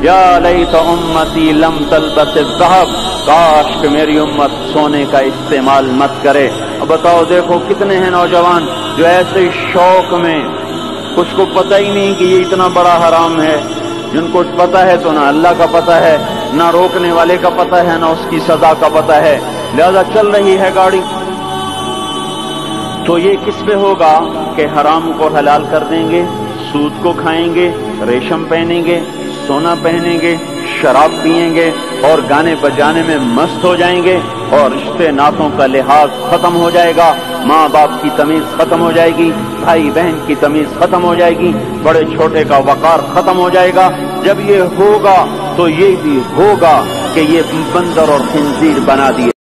یا لیت امتی لم تلبس الذہب، کاش کہ میری امت سونے کا استعمال مت کرے۔ اب بتاؤ، دیکھو کتنے ہیں نوجوان جو ایسے شوق میں کچھ کو پتہ ہی نہیں کہ یہ اتنا بڑا حرام ہے، جن کو پتہ ہے تو نہ اللہ کا پتہ ہے، نہ روکنے والے کا پتہ ہے، نہ اس کی سزا کا پتہ ہے، لہذا چل رہی ہے گاڑی۔ تو یہ کس پہ ہوگا کہ حرام کو حلال کر دیں گے، سود کو کھائیں گے، ریشم پہنیں گے، سونا پہنیں گے، شراب پئیں گے اور گانے بجانے میں مست ہو جائیں گے، اور رشتے ناتوں کا لحاظ ختم ہو جائے گا، ماں باپ کی تمیز ختم ہو جائے گی، بھائی بہن کی تمیز ختم ہو جائے گی، بڑے چھوٹے کا وقار ختم ہو جائے گا۔ جب یہ ہوگا تو یہ بھی ہوگا کہ یہ بندر اور خنزیر بنا دیے